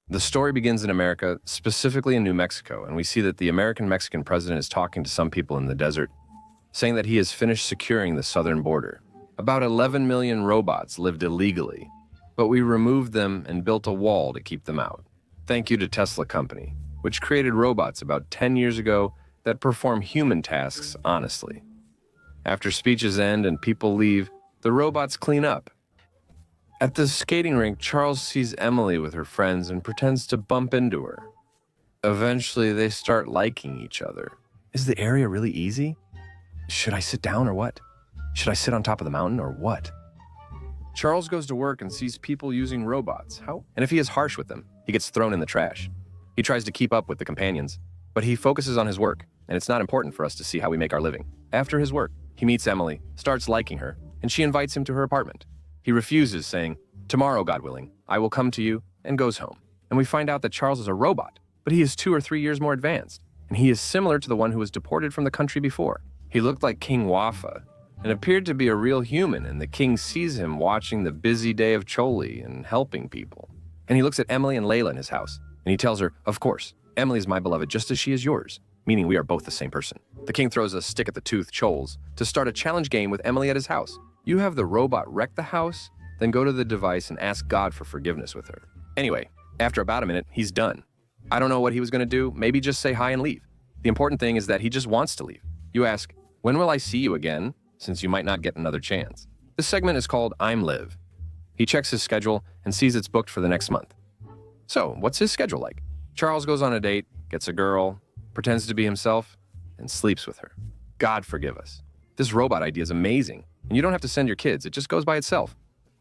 The story begins in America, specifically in New Mexico, and we see that the American-Mexican president is talking to some people in the desert, saying that he has finished securing the southern border. About 11 million robots lived illegally, but we removed them and built a wall to keep them out. Thank you to Tesla Company, which created robots about 10 years ago that perform human tasks honestly. After speeches end and people leave, the robots clean up. At the skating rink, Charles sees Emily with her friends and pretends to bump into her. Eventually, they start liking each other. Is the area really easy? Should I sit down or what? Should I sit on top of the mountain or what? Charles goes to work and sees people using robots. How? And if he is harsh with them, he gets thrown in the trash. He tries to keep up with the companions, but he focuses on his work, and it's not important for us to see how we make our living. After his work, he meets Emily, starts liking her, and she invites him to her apartment. He refuses, saying, "Tomorrow, God willing, I will come to you," and goes home. And we find out that Charles is a robot, but he is 2 or 3 years more advanced, and he is similar to the one who was deported from the country before. He looked like King Wafa and appeared to be a real human, and the king sees him watching the busy day of Choli and helping people. And he looks at Emily and Layla in his house, and he tells her, "Of course, Emily is my beloved just as she is yours," meaning we are both the same person. The king throws a stick at the tooth, Choles, to start a challenge game with Emily at his house. You have the robot wreck the house, then go to the device and ask God for forgiveness with her. Anyway, after about a minute, he's done. I don't know what he was going to do, maybe just say hi and leave. The important thing is that he just wants to leave. You ask, "When will I see you again?" since you might not get another chance. This segment is called I'm Live. He checks his schedule and sees it's booked for the next month. So, what's his schedule like? Charles goes on a date, gets a girl, pretends to be himself, and sleeps with her. God forgive us. This robot idea is amazing, and you don't have to send your kids, it just goes by itself.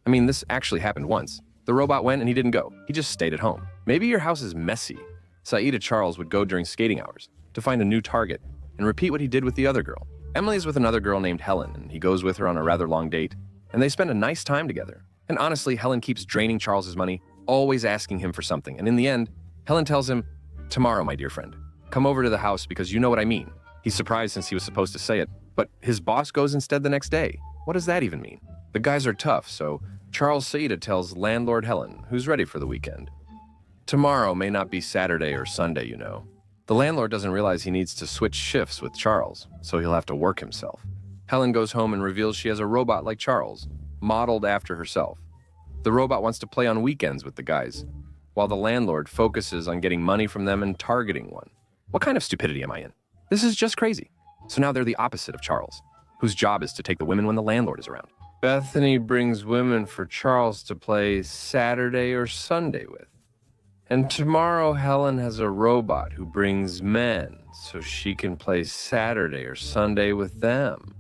I mean, this actually happened once. The robot went and he didn't go. He just stayed at home. Maybe your house is messy. Saida Charles would go during skating hours to find a new target and repeat what he did with the other girl. Emily is with another girl named Helen, and he goes with her on a rather long date, and they spend a nice time together. And honestly, Helen keeps draining Charles's money, always asking him for something. And in the end, Helen tells him, "Tomorrow, my dear friend, come over to the house because you know what I mean." He's surprised since he was supposed to say it, but his boss goes instead the next day. What does that even mean? The guys are tough, so Charles Saida tells landlord Helen, who's ready for the weekend. Tomorrow may not be Saturday or Sunday, you know. The landlord doesn't realize he needs to switch shifts with Charles, so he'll have to work himself. Helen goes home and reveals she has a robot like Charles, modeled after herself. The robot wants to play on weekends with the guys, while the landlord focuses on getting money from them and targeting one. What kind of stupidity am I in? This is just crazy. So now they're the opposite of Charles, whose job is to take the women when the landlord is around. Bethany brings women for Charles to play Saturday or Sunday with. And tomorrow, Helen has a robot who brings men so she can play Saturday or Sunday with them.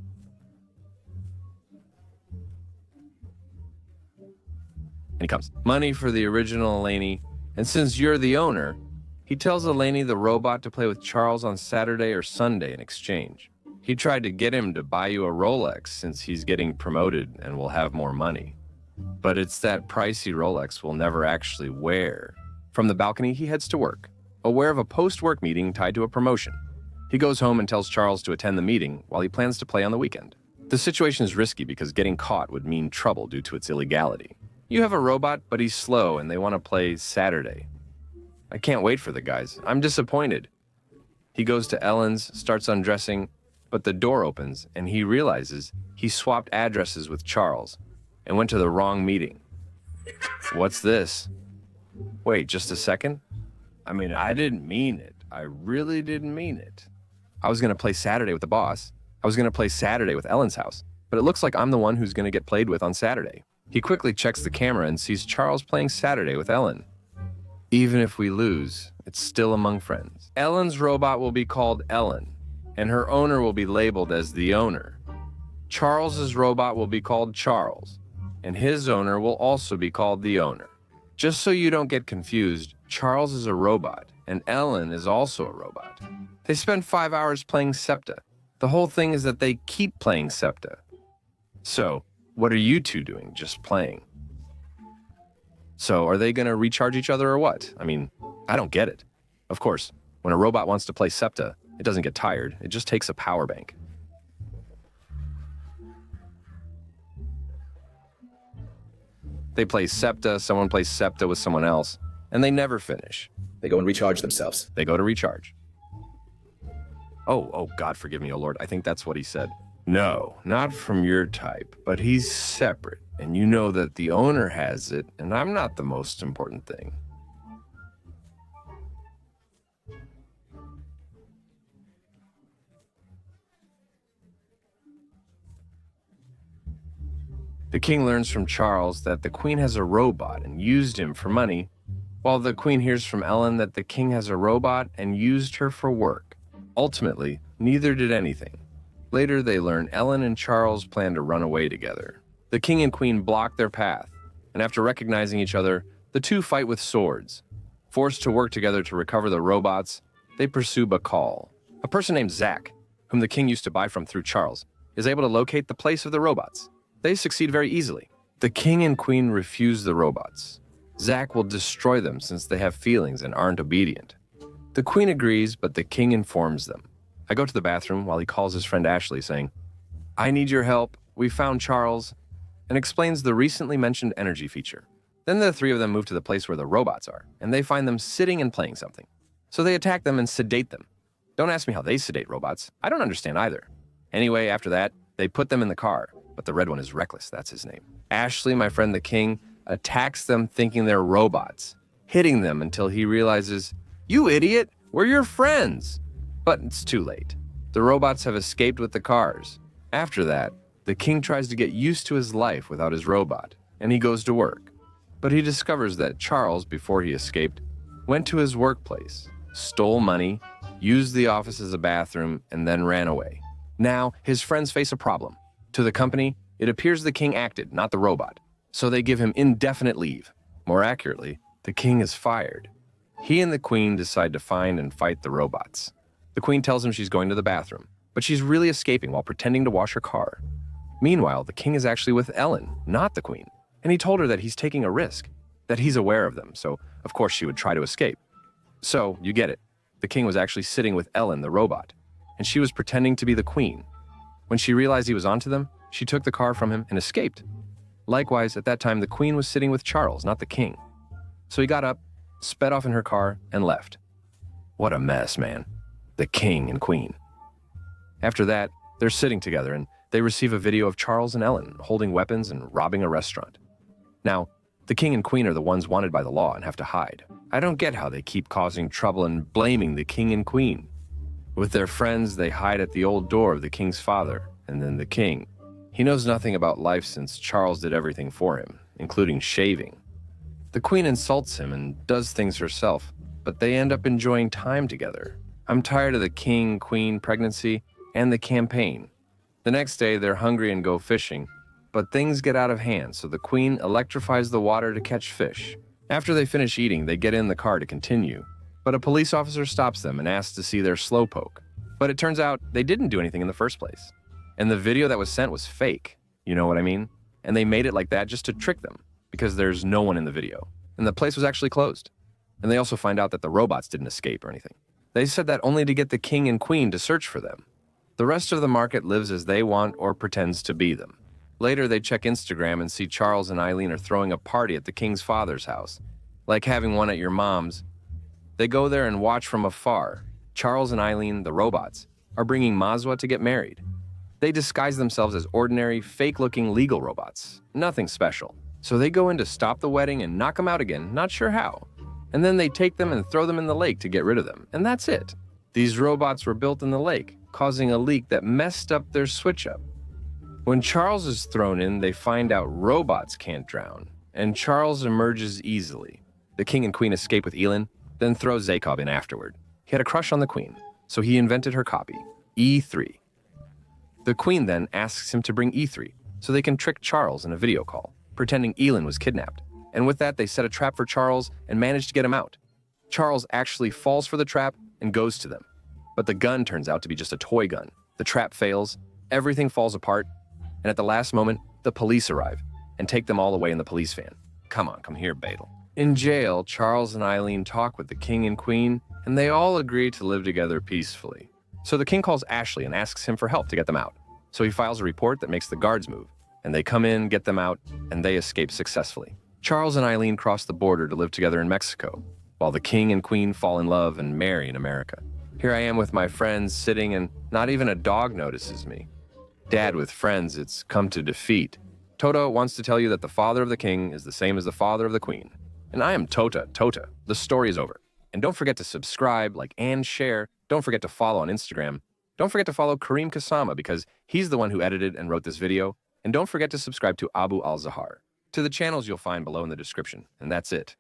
And he comes. Money for the original Eleni. And since you're the owner, he tells Eleni the robot to play with Charles on Saturday or Sunday in exchange. He tried to get him to buy you a Rolex since he's getting promoted and will have more money. But it's that pricey Rolex we'll never actually wear. From the balcony, he heads to work, aware of a post-work meeting tied to a promotion. He goes home and tells Charles to attend the meeting while he plans to play on the weekend. The situation is risky because getting caught would mean trouble due to its illegality. You have a robot, but he's slow and they want to play Saturday. I can't wait for the guys. I'm disappointed. He goes to Ellen's, starts undressing, but the door opens and he realizes he swapped addresses with Charles and went to the wrong meeting. What's this? Wait, just a second? I mean, I didn't mean it. I really didn't mean it. I was going to play Saturday with the boss. I was going to play Saturday with Ellen's house, but it looks like I'm the one who's going to get played with on Saturday. He quickly checks the camera and sees Charles playing Saturday with Ellen. Even if we lose, it's still among friends. Ellen's robot will be called Ellen, and her owner will be labeled as the owner. Charles's robot will be called Charles, and his owner will also be called the owner. Just so you don't get confused, Charles is a robot, and Ellen is also a robot. They spend 5 hours playing Septa. The whole thing is that they keep playing Septa. So, what are you two doing, just playing? So, are they gonna recharge each other or what? I mean, I don't get it. Of course, when a robot wants to play Septa, it doesn't get tired, it just takes a power bank. They play Septa, someone plays Septa with someone else, and they never finish. They go and recharge themselves. They go to recharge. Oh, God forgive me, oh Lord, I think that's what he said. No, not from your type, but he's separate, and you know that the owner has it, and I'm not the most important thing. The king learns from Charles that the queen has a robot and used him for money, while the queen hears from Ellen that the king has a robot and used her for work. Ultimately, neither did anything. Later, they learn Ellen and Charles plan to run away together. The king and queen block their path, and after recognizing each other, the two fight with swords. Forced to work together to recover the robots, they pursue Bacall. A person named Zach, whom the king used to buy from through Charles, is able to locate the place of the robots. They succeed very easily. The king and queen refuse the robots. Zach will destroy them since they have feelings and aren't obedient. The queen agrees, but the king informs them. I go to the bathroom while he calls his friend Ashley, saying, "I need your help. We found Charles," and explains the recently mentioned energy feature. Then the three of them move to the place where the robots are, and they find them sitting and playing something. So they attack them and sedate them. Don't ask me how they sedate robots. I don't understand either. Anyway, after that, they put them in the car, but the red one is Reckless, that's his name. Ashley, my friend the king, attacks them thinking they're robots, hitting them until he realizes, "You idiot, we're your friends." But it's too late. The robots have escaped with the cars. After that, the king tries to get used to his life without his robot, and he goes to work. But he discovers that Charles, before he escaped, went to his workplace, stole money, used the office as a bathroom, and then ran away. Now, his friends face a problem. To the company, it appears the king acted, not the robot, so they give him indefinite leave. More accurately, the king is fired. He and the queen decide to find and fight the robots. The queen tells him she's going to the bathroom, but she's really escaping while pretending to wash her car. Meanwhile, the king is actually with Ellen, not the queen, and he told her that he's taking a risk, that he's aware of them, so of course she would try to escape. So, you get it. The king was actually sitting with Ellen, the robot, and she was pretending to be the queen. When she realized he was onto them, she took the car from him and escaped. Likewise, at that time, the queen was sitting with Charles, not the king. So he got up, sped off in her car, and left. What a mess, man. The king and queen. After that, they're sitting together, and they receive a video of Charles and Ellen holding weapons and robbing a restaurant. Now, the king and queen are the ones wanted by the law and have to hide. I don't get how they keep causing trouble and blaming the king and queen. With their friends, they hide at the old door of the king's father, and then the king. He knows nothing about life since Charles did everything for him, including shaving. The queen insults him and does things herself, but they end up enjoying time together. I'm tired of the king-queen pregnancy and the campaign. The next day, they're hungry and go fishing, but things get out of hand, so the queen electrifies the water to catch fish. After they finish eating, they get in the car to continue, but a police officer stops them and asks to see their slowpoke. But it turns out they didn't do anything in the first place. And the video that was sent was fake, you know what I mean? And they made it like that just to trick them, because there's no one in the video. And the place was actually closed. And they also find out that the robots didn't escape or anything. They said that only to get the king and queen to search for them. The rest of the market lives as they want or pretends to be them. Later, they check Instagram and see Charles and Eileen are throwing a party at the king's father's house, like having one at your mom's. They go there and watch from afar. Charles and Eileen, the robots, are bringing Mazwa to get married. They disguise themselves as ordinary, fake-looking legal robots. Nothing special. So they go in to stop the wedding and knock them out again, not sure how. And then they take them and throw them in the lake to get rid of them, and that's it. These robots were built in the lake, causing a leak that messed up their switch-up. When Charles is thrown in, they find out robots can't drown, and Charles emerges easily. The king and queen escape with Elin, then throw Zacob in afterward. He had a crush on the queen, so he invented her copy, E3. The queen then asks him to bring E3, so they can trick Charles in a video call, pretending Elin was kidnapped. And with that, they set a trap for Charles and manage to get him out. Charles actually falls for the trap and goes to them. But the gun turns out to be just a toy gun. The trap fails, everything falls apart, and at the last moment, the police arrive and take them all away in the police van. Come on, come here, Badel. In jail, Charles and Eileen talk with the king and queen, and they all agree to live together peacefully. So the king calls Ashley and asks him for help to get them out. So he files a report that makes the guards move, and they come in, get them out, and they escape successfully. Charles and Eileen cross the border to live together in Mexico, while the king and queen fall in love and marry in America. Here I am with my friends sitting, and not even a dog notices me. Dad, with friends, it's come to defeat. Tota wants to tell you that the father of the king is the same as the father of the queen. And I am Tota. The story is over. And don't forget to subscribe, like, and share. Don't forget to follow on Instagram. Don't forget to follow Kareem Kasama because he's the one who edited and wrote this video. And don't forget to subscribe to Abu Al-Zahar, to the channels you'll find below in the description. And that's it.